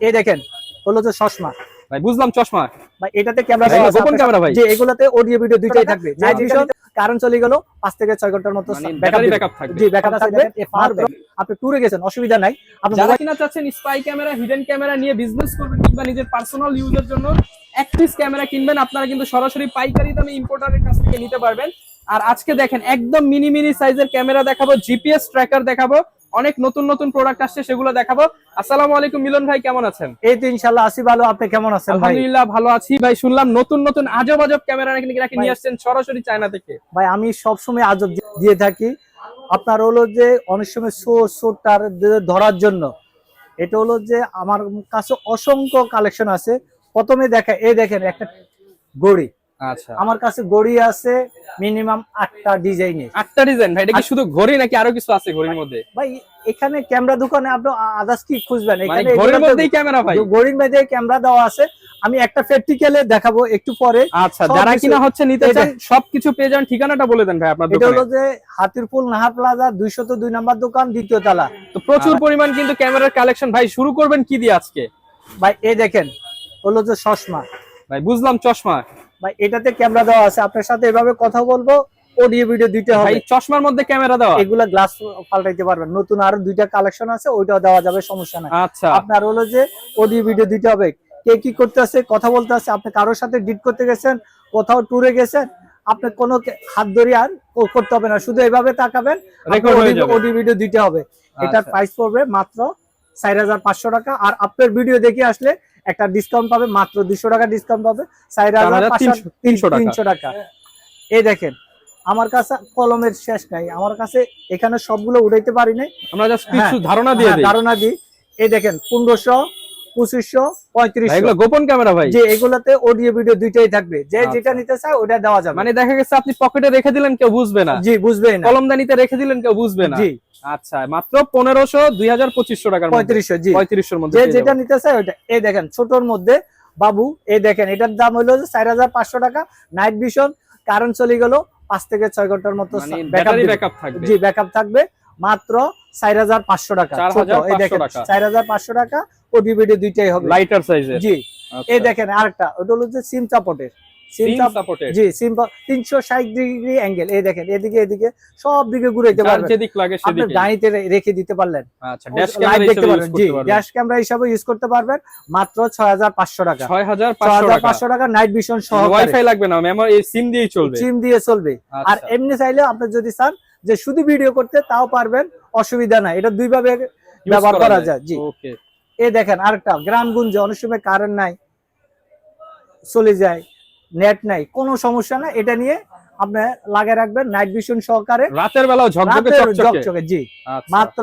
এই দেখেন হলো যে চশমা ভাই, বুঝলাম চশমা ভাই, এটাতে ক্যামেরা ভাই, এগুলো গোপন ক্যামেরা ভাই। যে এগুলাতে অডিও ভিডিও দুইটাই থাকবে। নাইট ভিশন কারেন্ট চলে গেল 5 থেকে 6 ঘন্টার মতো মানে ব্যাকআপ ব্যাটারি ব্যাকআপ থাকবে। জি ব্যাকআপ থাকবে। আপনি ট্যুরে গেছেন অসুবিধা নাই, আপনি যারা কিনা চাচ্ছেন স্পাই ক্যামেরা, হিডেন ক্যামেরা নিয়ে বিজনেস করবেন কিংবা নিজের পার্সোনাল ইউজের জন্য এক পিস ক্যামেরা কিনবেন, আপনারা কিন্তু সরাসরি পাইকারি দামে ইম্পোর্টারের কাছ থেকে নিতে পারবেন। আর আজকে দেখেন একদম মিনি মিনি সাইজের ক্যামেরা দেখাবো, জিপিএস ট্র্যাকার দেখাবো, অনেক নতুন নতুন প্রোডাক্ট আসছে সেগুলো দেখাবো। আসসালামু আলাইকুম মিলন ভাই, কেমন আছেন? এই তো ইনশাআল্লাহ আছি ভালো, আপনি কেমন আছেন ভাই? আলহামদুলিল্লাহ ভালো আছি ভাই। শুনলাম নতুন নতুন আজব আজব ক্যামেরা নাকি নিয়ে আসছেন সরাসরি চায়না থেকে। ভাই আমি সব সময় আজব দিয়ে থাকি। আপনার হলো যে অনেক সময় শোটার ধরার জন্য এটা হলো যে আমার কাছে অসংখ্য কালেকশন আছে। প্রথমে এই দেখেন একটা ঘড়ি। আচ্ছা, আমার কাছে ঘড়ি আছে মিনিমাম 8টা ডিজাইনের। 8টা ডিজাইন ভাই? এটা কি শুধু ঘড়ি নাকি আরো কিছু আছে ঘড়ির মধ্যে? ভাই এখানে ক্যামেরা দোকানে আপনি আদার্স কি খুঁজবেন? এখানে ঘড়ির মধ্যেই ক্যামেরা ভাই? ঘড়ির মধ্যে ক্যামেরা দেওয়া আছে। আমি একটা প্র্যাকটিক্যালে দেখাবো একটু পরে। আচ্ছা, যারা কিনা হচ্ছে নিতে চান সবকিছু পেয়ে যান। ঠিকানাটা বলে দেন ভাই আপনার দোকানে। এটা হলো যে হাতিরপুল নাহার প্লাজা 202 নাম্বার দোকান, দ্বিতীয় তলা। তো প্রচুর পরিমাণ কিন্তু ক্যামেরার কালেকশন ভাই। শুরু করবেন কি দিয়ে আজকে? ভাই এই দেখেন হলো যে চশমা। ভাই বুঝলাম চশমা। ভাই এটাতে ক্যামেরা দেওয়া আছে, আপনার সাথে এভাবে কথা বলবো, অডিও ভিডিও দিতে হবে। ভাই চশমার মধ্যে ক্যামেরা দেওয়া? এগুলা গ্লাস পাল্টাইতে পারবেন। নতুন আরো 2টা কালেকশন আছে, ওইটাও দেওয়া যাবে, সমস্যা নাই। আচ্ছা, আপনার হলো যে অডিও ভিডিও দিতে হবে, কে কি করতে আছে, কথা বলতে আছে, আপনি কারোর সাথে ডিট করতে গেছেন, কোথাও ট্যুরে গেছেন, আপনি কোনো হাত ধরে আর করতে হবে না, শুধু এইভাবে তাকাবেন, অডিও ভিডিও দিতে হবে। এটার প্রাইস পড়বে মাত্র 4500 টাকা। আর আপনার ভিডিও দেখে আসলে একটা ডিসকাউন্ট পাবে, মাত্র 200 টাকা ডিসকাউন্ট পাবে, 4300 টাকা। এই দেখেন আমার কাছে কলমের শেষ নাই, আমার কাছে এখানে সবগুলো উঠাইতে পারি নাই, আমরা জাস্ট কিছু ধারণা দিয়ে দিই। ধারণা দিই। এই দেখেন 1500, 2500, 3500। এগুলো গোপন ক্যামেরা ভাই? যে এগুলাতে অডিও ভিডিও দুইটাই থাকবে, যে যেটা নিতে চায় ওটা দেওয়া যাবে। মানে দেখা গেছে আপনি পকেটে রেখে দিলেন, কেউ বুঝবে না। জি বুঝবেই না। কলমদানিতে রেখে দিলেন, কেউ বুঝবে না। জি আচ্ছা, মাত্র 1500, 2500 টাকার মধ্যে। 3500। জি 3500 এর মধ্যে যে যেটা নিতে চায় ওটা। এই দেখেন ছোটর মধ্যে বাবু, এই দেখেন এটার দাম হলো 4500 টাকা। নাইট ভিশন কারেন্ট চলে গেল 5 থেকে 6 ঘন্টার মতো ব্যাটারি ব্যাকআপ থাকবে। জি ব্যাকআপ থাকবে, মাত্র 4500 টাকা। এই দেখেন 4500 টাকা, অডিও ভিডিও দুইটাই হবে, লাইটার সাইজের। জি এই দেখেন আরেকটা, ওটা হলো যে সিম সাপোর্টের। জি সিম 360 ডিগ্রি অ্যাঙ্গেল। এই দেখেন এদিকে এদিকে সব দিকে ঘুরাইতে পারবেন, যেদিক লাগে আপনি সেদিকে গাড়িতে রেখে দিতে পারলেন। আচ্ছা, ড্যাশ ক্যামেরা দেখতে পারবেন। জি হিসেবে ড্যাশ ক্যামেরা হিসেবে ইউজ করতে পারবেন, মাত্র 6500 টাকা। 6500 টাকা নাইট ভিশন সহ। ওয়াইফাই লাগবে না, মেমোরি এই সিম দিয়েই চলবে। সিম দিয়ে চলবে। আর এমনি চাইলে আপনি যদি চান যে শুধু ভিডিও করতে, তাও পারবেন, অসুবিধা নাই। এটা দুই ভাবে ব্যবহার করা যায়। জি ওকে। এই দেখেন আরেকটা, গ্রামগঞ্জে অনেক সময় কারেন্ট নাই, চলে যায়, নেট নাই, কোনো সমস্যা না, এটা নিয়ে আপনি লাগিয়ে রাখবেন নাইট ভিশন সহকারে, রাতের বেলাও ঝকঝকে চকচকে। জি মাত্র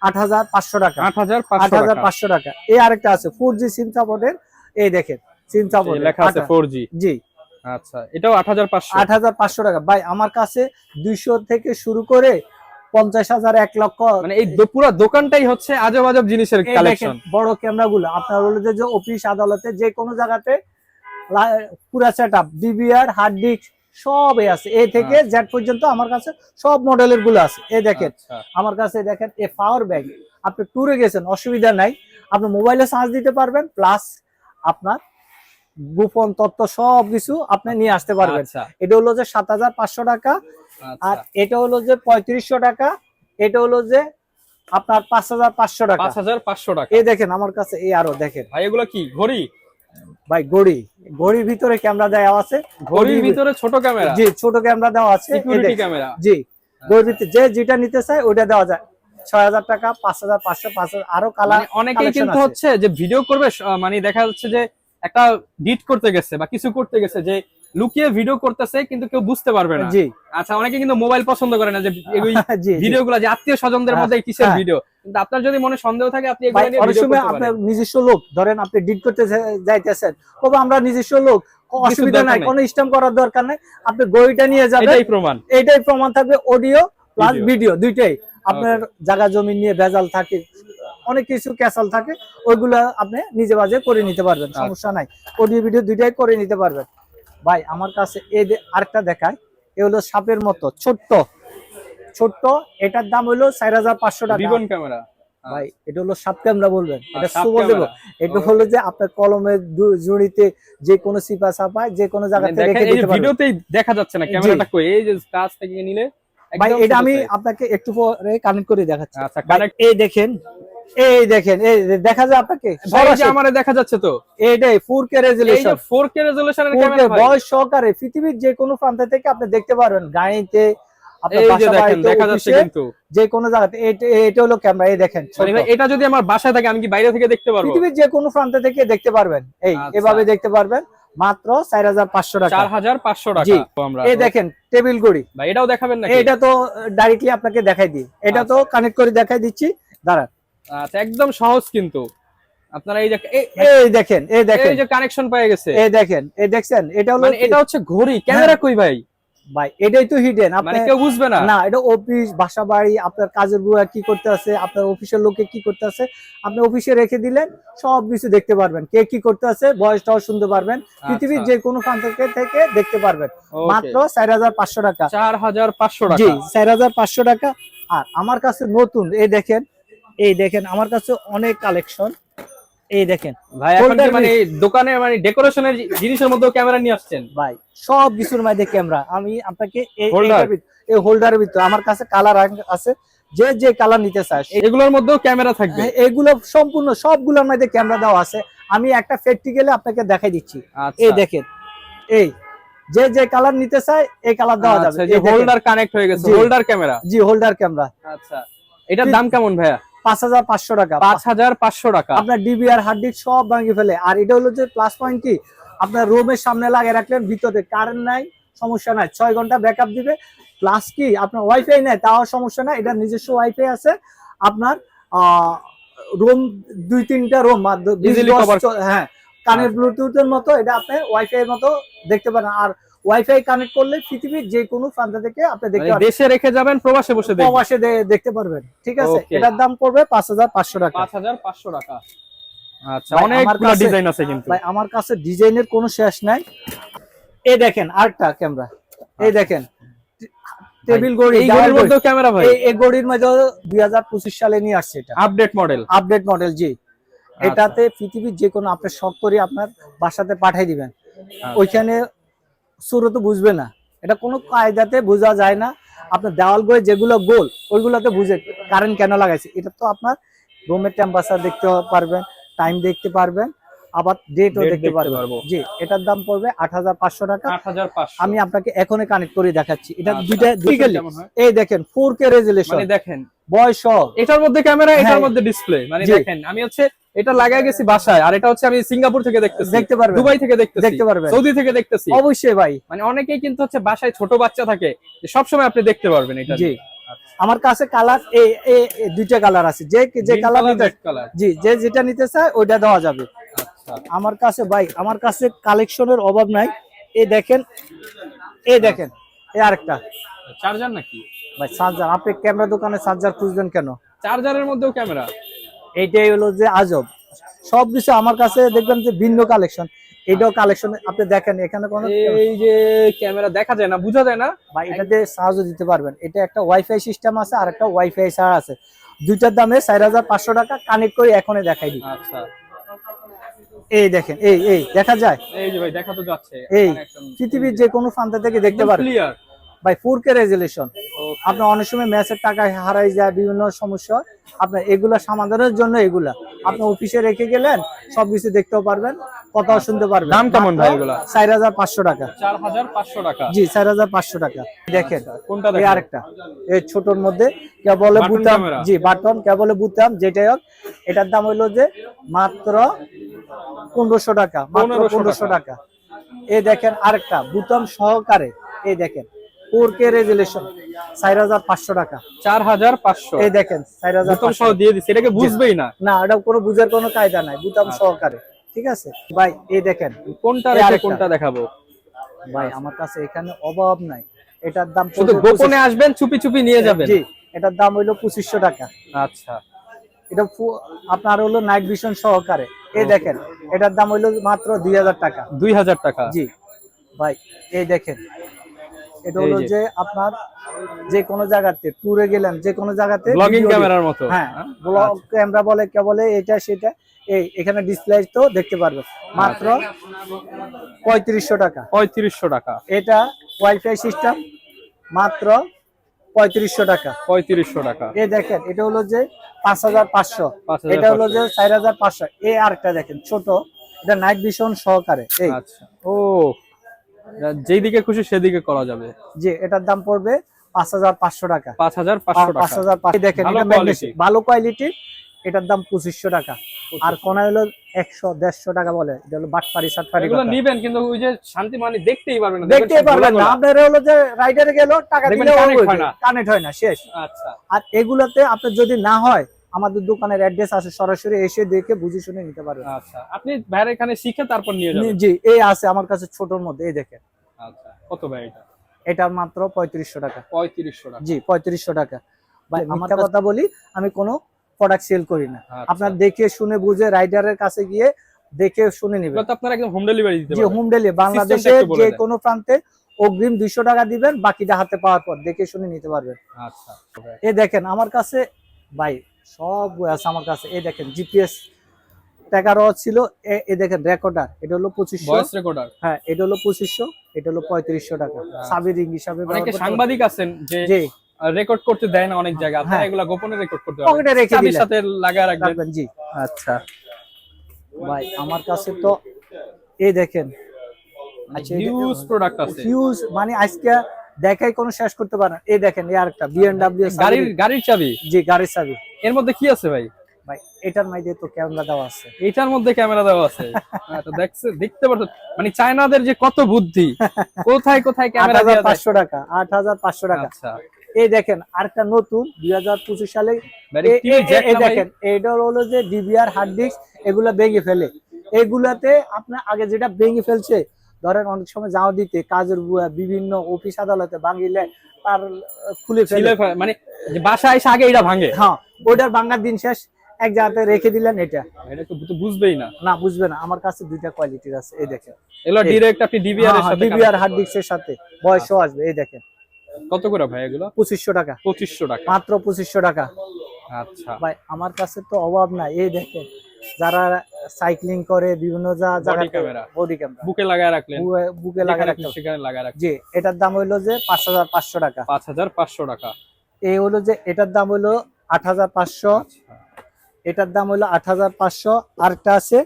8500 টাকা। 8500 টাকা। এই আরেকটা আছে 4G সিম সাপোর্টের। এই দেখেন সিম সাপোর্ট লেখা আছে 4G। জি আচ্ছা, এটাও 8500 টাকা। ভাই আমার কাছে 200 থেকে শুরু করে 50,000, 1 লক্ষ, মানে এই পুরো দোকানটাই হচ্ছে আজব আজব জিনিসের কালেকশন। বড় ক্যামেরা গুলো আপনার হলো যে অফিস আদালতে যে কোনো জায়গাতে পুরা সেটআপ, ডিভিআর, হার্ড ডিস্ক সবই আছে, এ থেকে জেড পর্যন্ত আমার কাছে সব মডেলের গুলো আছে। এই দেখেন আমার কাছে দেখেন এই পাওয়ার ব্যাংক, আপনি ট্যুরে গেছেন অসুবিধা নাই, আপনি মোবাইলে চার্জ দিতে পারবেন, প্লাস আপনার গোপন তথ্য সবকিছু আপনি নিয়ে আসতে পারবেন। এটা হলো যে 7500 টাকা। আর এটা হলো যে 3500 টাকা। এটা হলো যে আপনার 5500 টাকা। 5500 টাকা। এই দেখেন আমার কাছে এই আরো দেখেন ভাই, এগুলো কি ঘড়ি? ভাই ঘড়ির ভিতরে ক্যামেরা দেওয়া আছে। ঘড়ির ভিতরে ছোট ক্যামেরা? জি ছোট ক্যামেরা দেওয়া আছে, সিকিউরিটি ক্যামেরা। জি ঘড়ির ভিতরে যে যেটা নিতে চায় ওটা দেওয়া যায়। 6000 টাকা, 5500, 5000, আরো কালার। অনেকেই কিন্তু হচ্ছে যে ভিডিও করবে, মানে দেখা যাচ্ছে যে একটা ডিট করতে গেছে বা কিছু করতে গেছে, যে লুকিয়ে ভিডিও করতেছে কিন্তু কেউ বুঝতে পারবে না। জি আচ্ছা, অনেকে কিন্তু মোবাইল পছন্দ করে না, যে এই ভিডিওগুলো যে আত্মীয় স্বজনদের মধ্যে কিসের ভিডিও। কিন্তু আপনার যদি মনে সন্দেহ থাকে, আপনি এগুলো নিয়ে ভিডিও করতে পারেন। আপনার নিজস্ব লোক ধরেন, আপনি ডিট করতে যাইতেছেন, তবে আমরা নিজস্ব লোক, অসুবিধা নাই, কোনো স্ট্যাম্প করার দরকার নাই, আপনি ঘড়িটা নিয়ে যাবেন, এটাই প্রমাণ থাকবে, অডিও প্লাস ভিডিও দুইটাই। আপনার জায়গা জমি নিয়ে ভেজাল থাকে, অনেক কিছু ক্যাসাল থাকে, ওইগুলো আপনি নিজে বাজে করে নিতে পারবেন, সমস্যা নাই, অডিও ভিডিও দুইটাই করে নিতে পারবেন। ভাই আমার কাছে এই আরেকটা দেখায়, এ হলো সাপের মতো ছোট্ট, এটার দাম হলো 4500 টাকা। Ribbon camera. ভাই এটা হলো সাব ক্যামেরা বলবেন, এটা সাব সুপার দেব। ক্যামেরা। এটা হলো যে আপনার কলমের জুড়িতে যে কোনো সিপা সাপায় যে কোনো জায়গাতে রেখে দেখেন এই দিতে যে পারবেন। ভিডিওতেই দেখা যাচ্ছে না, ক্যামেরাটা কই, এই যে কাছ থেকে নিলে ভাই একদম এটা ছোট আমি size। আপনাকে একটু পরে কানেক্ট করে দেখাচ্ছি। আচ্ছা, ভাই, connect- এই দেখেন, এই দেখেন, এই দেখা যায় আপনাকে ভাই এই যে সরাসরি? আমারে দেখা যাচ্ছে তো, এইটাই 4K এই যে রেজোলিউশন, 4K রেজোলিউশনের 4K ক্যামেরা ভাই। ভয়েস সহকারে পৃথিবীর যে কোনো প্রান্ত থেকে আপনি দেখতে পারবেন, গাড়িতে, আপনার এই যে বাসা দেখেন বাড়িতে, দেখা যাচ্ছে অফিসে, কিন্তু, যে কোনো জায়গাতে। এটা হলো ক্যামেরা, এই দেখেন মানে ছোট। ভাই এটা যদি আমার বাসায় থাকে আমি কি বাইরে থেকে দেখতে পারবো? পৃথিবীর যে কোনো প্রান্ত থেকে দেখতে পারবেন, এই আচ্ছা। এভাবে দেখতে পারবেন মাত্র 4500 টাকা। 4500 জি। টাকা। তো আমরা এই দেখেন টেবিল ঘড়ি, ভাই এটাও দেখাবেন নাকি? এটা তো ডাইরেক্টলি আপনাকে দেখাই দিই, এটা তো কানেক্ট করে দেখাই দিচ্ছি, দাঁড়ান। আচ্ছা, একদম সহজ কিন্তু। আপনারা এই যে এই দেখেন, এই দেখেন, এই যে কানেকশন পেয়ে গেছে, এই দেখেন, এই দেখছেন, এটা হলো মানে এটা হচ্ছে ঘড়ি, ক্যামেরা কই ভাই? ভাই এটাই তো হিডেন, মানে আপনি কেউ বুঝবে না। না, এটা অফিস, বাসা বাড়ি, আপনার কাজের বুয়া কি করতে আছে, আপনার অফিসের লোকে কি করতে আছে, আপনি অফিসে রেখে দিলেন, সব কিছু দেখতে পারবেন, কে কি করতে আছে, ভয়েসটাও শুনতে পারবেন, পৃথিবীর যে কোনো প্রান্ত থেকে দেখতে পারবেন, Okay, মাত্র 4500 টাকা। 4500 জি, টাকা। 4500 টাকা। আর আমার কাছে নতুন, এই দেখেন, এই দেখেন, আমার কাছে অনেক কালেকশন, এই দেখেন ভাই এখন কি Holder মানে দোকানে মানে ডেকোরেশনের জিনিসের মধ্যেও ক্যামেরা নিয়ে আসছেন? ভাই সব কিছুর মধ্যে ক্যামেরা। আমি আপনাকে Holder? এই হোল্ডারের ভিতরে আমার কাছে কালার আছে, যে যে কালার নিতে চায় এগুলোর মধ্যেও ক্যামেরা থাকবে? এগুলো সম্পূর্ণ সবগুলোর মধ্যে ক্যামেরা দেওয়া আছে। আমি একটা প্র্যাকটিক্যালি আপনাকে দেখাই দিচ্ছি। আচ্ছা। এই দেখেন, এই যে যে কালার নিতে চায় এই কালার দেওয়া যাবে। আচ্ছা, যে এই দেখেন। হোল্ডার কানেক্ট হয়ে গেছে, জি। Holder camera. জি, হোল্ডার ক্যামেরা। আচ্ছা, এটার দাম কেমন ভাইয়া? 5500 টাকা। 5500 টাকা। আপনার ডিবিআর হার্ড ডিস্ক সব ভাঙিয়ে ফেলে। আর এটা হলো যে প্লাস পয়েন্ট কি, আপনার রুমের সামনে লাগিয়ে রাখলেন, ভিতরে কারেন্ট নাই, সমস্যা নাই, 6 ঘন্টা ব্যাকআপ দিবে। প্লাস কি আপনার ওয়াইফাই নাই, তাও সমস্যা নাই, এটা নিজস্ব ওয়াইফাই আছে। আপনার রুম 2-3টা রুম, Easily cover। হ্যাঁ, কানের ব্লুটুথের মতো, এটা আপনি ওয়াইফাই এর মতো দেখতে পারেন। আর ওয়াইফাই কানেক্ট করলে পৃথিবীর যে কোনো প্রান্ত থেকে আপনি দেখতে মানে পারবেন, দেশে রেখে যাবেন, প্রবাসে বসে দেখবেন। প্রবাসে দেখতে পারবেন। ঠিক আছে, Okay। এটার দাম পড়বে 5500 টাকা। 5500 টাকা। আচ্ছা, ভাই, অনেকগুলো আমার কাছে- ডিজাইন আছে কিন্তু। ভাই আমার কাছে ডিজাইনের কোনো শেষ নাই। এই দেখেন আরেকটা ক্যামেরা, এই দেখেন টেবিল ঘড়ি, এই ঘড়ির মধ্যেও ক্যামেরা ভাই? এই ঘড়ির মধ্যে 2025 সালে নিয়ে আসছে, এটা আপডেট মডেল। Update model. জি, এটাতে পৃথিবীর যে কোনো আপনি শখ করে আপনার বাসাতে পাঠিয়ে দিবেন, ওইখানে শুরু তো বুঝবে না, এটা কোনো কায়দাতে বোঝা যায় না। আপনার দেওয়াল গড়ে যেগুলো গোল, ওইগুলোতে বুঝে কারেন্ট কেন লাগাইছে। এটা তো আপনার রুমের টেম্পারেচার দেখতে পারবেন, টাইম দেখতে পারবেন, আবার ডেটও Date দেখতে দেখতে পারবেন। পারবো। জি, এটার দাম পড়বে 8500 টাকা। 8500। আমি আপনাকে এখনই কানেক্ট করে দেখাচ্ছি। এটা আচ্ছা, দুইটা দুইটা কেমন হয়? এই দেখেন 4K রেজোলিউশন, মানে দেখেন বয়স এটার মধ্যে ক্যামেরা, এটার হ্যাঁ। মধ্যে ডিসপ্লে। মানে জি। দেখেন আমি হচ্ছে এটা লাগাই গেছি বাসায়, আর এটা হচ্ছে আমি সিঙ্গাপুর থেকে দেখতেছি, দেখতে পারবেন, দুবাই থেকে দেখতেছি, দেখতে পারবেন, সৌদি থেকে দেখতেছি। অবশ্যই ভাই। মানে অনেকেই কিন্তু হচ্ছে বাসায় ছোট বাচ্চা থাকে, সব সময় আপনি দেখতে পারবেন এটা। জি, আমার কাছে কালার এই দুইটা কালার আছে, যে কালার নিতে, কালার। জি, যে যেটা নিতে চায় ওইটা দেওয়া যাবে। আচ্ছা, আমার কাছে ভাই, আমার কাছে কালেকশনের অভাব নাই। এই দেখেন, এই দেখেন, এই আরেকটা চার্জার নাকি ভাই, চার্জার। আপনি ক্যামেরা দোকানে চার্জার খুঁজবেন কেন? চার্জারের মধ্যেও ক্যামেরা? এইটাই হলো যে আজব। সবকিছু আমার কাছে দেখবেন যে ভিন্ন কালেকশন, এটাও কালেকশন। আপনি দেখেন এখানে কোনো, এই যে ক্যামেরা দেখা যায় না, বোঝা যায় না ভাই এটাতে সাহায্য দিতে পারবেন। এটা একটা ওয়াইফাই সিস্টেম আছে, আর একটা ওয়াইফাই ছাড়া আছে। দুইটার দামে 4500 টাকা। কানেক্ট করে এখনই দেখাই দিই। আচ্ছা, এই দেখেন, এই দেখা যায়, এই যে ভাই দেখা তো যাচ্ছে। এই পৃথিবীর যে কোনো প্রান্ত থেকে দেখতে পারবেন ক্লিয়ার ভাই। 4K resolution. আপনার অনেক সময় ম্যাচের টাকা হারাই যায়, বিভিন্ন সমস্যা, আপনার এগুলা সমাধানের জন্য এগুলা আপনি অফিসে রেখে গেলেন, সবকিছু দেখতেও পারবেন, কথাও শুনতে পারবেন। দাম কেমন ভাই এগুলা? 4500 টাকা। 4500 টাকা। জি, 4500 টাকা। দেখেন কোনটা এই দেখেন? আরেকটা, এই ছোটর মধ্যে কেবলে Button বুতাম, camera? জি বাটন, কেবলে বুতাম, যেটাই হোক। এটার দাম হইলো যে মাত্র 1500 টাকা, মাত্র 1500 টাকা। এই দেখেন আরেকটা বুতাম সহকারে, এই দেখেন 4K রেজোলিউশন, 4500 টাকা। 4500। এই দেখেন বুতাম সহ 4500। দিয়ে দিছি, এটাকে বুঝবেই না। না, এটা কোনো বুঝার কোনো কায়দা নাই, বুতাম সহকারে। ঠিক আছে ভাই, এই দেখেন কোনটা এই রেখে আরেকটা। কোনটা দেখাবো ভাই আমার কাছে এখানে অভাব নাই। এটার দাম শুধু পড়বে গোপনে আসবেন, চুপি চুপি নিয়ে যাবেন। জি, এটার দাম হইলো 2500 টাকা। আচ্ছা, এটা আপনার হলো নাইট ভিশন সহকারে। এই দেখেন এটার দাম হইলো মাত্র 2000 টাকা। 2000 টাকা। জি ভাই, এই দেখেন এটা হলো যে আপনার যে কোনো জায়গাতে ট্যুরে গেলেন, যে কোনো জায়গাতে ব্লগিং ক্যামেরার মতো। হ্যাঁ, ব্লগ ক্যামেরা বলে কে বলে, এটা সেটা এই এখানে ডিসপ্লে তো দেখতে পারবেন মাত্র 3500 টাকা। 3500 টাকা। এটা ওয়াইফাই সিস্টেম মাত্র 3500 টাকা। 3500 টাকা। এই দেখেন এটা হলো যে 5500, এটা হলো যে 4500। এই আরেকটা দেখেন ছোট, এটা নাইট ভিশন সহকারে। এই আচ্ছা, ও যেদিকে খুশি সেদিকে করা যাবে। জি, এটার দাম পড়বে 5500 টাকা। 5500 টাকা। 5500 দেখেন, এটা ম্যাগনেসিক ভালো কোয়ালিটি, এটার দাম 2500 টাকা। আর কোনা হলো 100-150 টাকা বলে, এটা হলো বাটপারি সাটপারি। এগুলো নিবেন কিন্তু ওই যে শান্তি মানে দেখতেই পারবেন না, দেখতেই পারবেন না। আপনার হলো যে রাইডারে গেল টাকা দিলে কানেক্ট হয় না, শেষ। আচ্ছা, আর এগুলাতে আপনার যদি না হয়, আমাদের দোকানের অ্যাড্রেস আছে, সরাসরি এসে দেখে বুঝে শুনে নিতে পারবেন। আচ্ছা, আপনি ভাইয়ের এখানে শিখে তারপর নিয়ে যাবেন। জি, এই আছে আমার কাছে ছোটর মধ্যে, এই দেখেন। আচ্ছা, কত ভাই এটা? এটা মাত্র 3500 টাকা। 3500 টাকা। জি, 3500 টাকা। ভাই আমার কথা বলি, আমি কোনো প্রোডাক্ট সেল করি না। আপনার দেখে শুনে বুঝে রাইডারের কাছে গিয়ে দেখে শুনে নেবেন। তো আপনারা একদম হোম ডেলিভারি দিতে জি, পারবেন। হোম ডেলিভারি বাংলাদেশে যে কোনো প্রান্তে। অগ্রিম 200 টাকা দিবেন, বাকিটা হাতে পাওয়ার পর দেখে শুনে নিতে পারবেন। আচ্ছা, এই দেখেন আমার কাছে ভাই সব আছে আমার কাছে। এই দেখেন জিপিএস ট্যাগারও ছিল। এই দেখেন রেকর্ডার, এটা হলো 2500। ভয়েস রেকর্ডার, হ্যাঁ, এটা হলো 2500, এটা হলো 3500 টাকা। সাবিরিং হিসাবে অনেকে সাংবাদিক আছেন যে জি রেকর্ড করতে দেয় না অনেক জায়গা, আপনারা এগুলা গোপনে রেকর্ড করতে পারবেন, পকেটে রেখে চাবির দিলেন, সাথে লাগায় রাখবেন। জি। আচ্ছা ভাই আমার কাছে তো এই দেখেন হিউজ প্রোডাক্ট আছে, হিউজ মানে আজকে দেখাই কোনো শেষ করতে পারেন না। এই দেখেন এই আরেকটা বিএমডব্লিউ গাড়ির চাবি। জি, গাড়ির চাবি। এর মধ্যে কি আছে ভাই? ভাই এটার মধ্যে তো ক্যামেরা দেওয়া আছে। এটার মধ্যে ক্যামেরা দেওয়া আছে। তো দেখতে পারছো মানে চায়নাদের যে কত বুদ্ধি, কোথায় কোথায় ক্যামেরা দেওয়া যায়। 8500 টাকা, 8500 টাকা। আচ্ছা, এই দেখেন আরেকটা নতুন 2025 সালে। এই দেখেন এটা হলো যে ডিভিআর হার্ড ডিস্ক, এগুলা ভেঙে ফেলে। এগুলাতে আপনার আগে যেটা ভেঙে ফেলছে, ধরেন অনেক সময় যাওয়া দিতে কাজের বিভিন্ন অফিস আদালতে ভাঙিলে তার খুলে ফেলে, মানে বাসায় এসে আগে এটা ভাঙে। হ্যাঁ, ওইটার ভাঙার দিন শেষ, এক জায়গাতে রেখে দিলেন। এটা তো বুঝবেই না, বুঝবে না। আমার কাছে দুইটা কোয়ালিটির আছে। এই দেখেন এগুলো ডাইরেক্ট আপনি ডিভিআর এর সাথে, ডিভিআর হার্ড ডিস্কের সাথে বয়সও আসবে। এই দেখেন কত করে ভাই এগুলো? 2500 টাকা। 2500 টাকা, মাত্র 2500 টাকা। আচ্ছা ভাই আমার কাছে তো অভাব নাই। এই দেখেন যারা সাইক্লিং করে বিভিন্ন বডি ক্যামেরা বুকে লাগায় রাখলেন, বুকে লাগায় রাখলেন, সেখানে লাগায় রাখলেন। জি, এটার দাম হইলো যে 5500 টাকা। 5500 টাকা। এই হলো যে এটার দাম হইলো 8500, এটার দাম হইলো 8500, আরেকটা আছে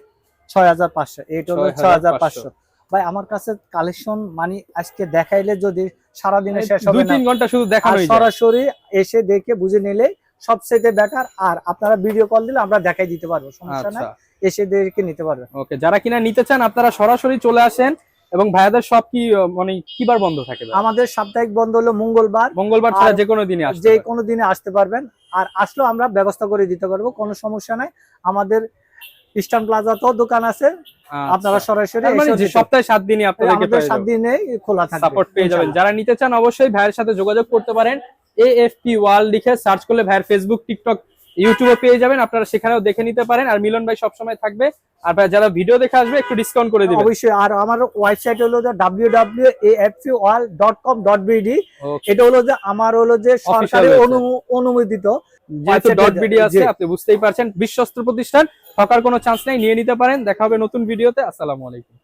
6500, এটা হলো 6500। ভাই আমার কাছে কালেকশন মানে আজকে দেখাইলে যদি সারা দিনে শেষ হবে না। 2-3 ঘন্টা শুধু দেখানো, সরাসরি এসে দেখে বুঝে নিলে সবচেয়ে বেটার। আর আপনারা ভিডিও কল দিলে আমরা দেখাই দিতে পারবো, সমস্যা নাই, এসে দেখে নিতে পারবেন। ওকে, যারা কিনা নিতে চান আপনারা সরাসরি চলে আসেন। এবং ভাইয়াদের সব কি মানে কিবার বন্ধ থাকে? আমাদের সাপ্তাহিক বন্ধ হলো মঙ্গলবার ছাড়া যে কোনো দিনে যে কোনো দিনে আসতে পারবেন। আর আসলেও আমরা ব্যবস্থা করে দিতে পারবো, কোনো সমস্যা নাই। আমাদের ইস্টার্ন প্লাজাতেও দোকান আছে, আপনারা সরাসরি সপ্তাহে 7 দিনই আপনাদেরকে 7 দিনে খোলা থাকবে, সাপোর্ট পেয়ে যাবেন। যারা নিতে চান অবশ্যই ভাইয়ের সাথে যোগাযোগ করতে পারেন। AFP ওয়ার্ল্ড লিখে সার্চ করলে ভাইয়ের ফেসবুক, টিকটক, ইউটিউবে পেয়ে যাবেন, আপনারা সেখানেও দেখে নিতে পারেন। আর মিলন ভাই সবসময় থাকবে। আর ভাই যারা ভিডিও দেখে আসবে একটু ডিসকাউন্ট করে দিবেন অবশ্যই। আর আমার ওয়েবসাইট হলো যে www.afpworld.com.bd। এটা হলো যে আমার হলো যে সরকারি অনুমোদিত, যেহেতু .bd আছে আপনি বুঝতেই পারছেন। বিশ্বস্ত প্রতিষ্ঠান, ঠকার কোনো চান্স নেই, নিয়ে নিতে পারেন। দেখা হবে নতুন ভিডিওতে। আসসালামু আলাইকুম।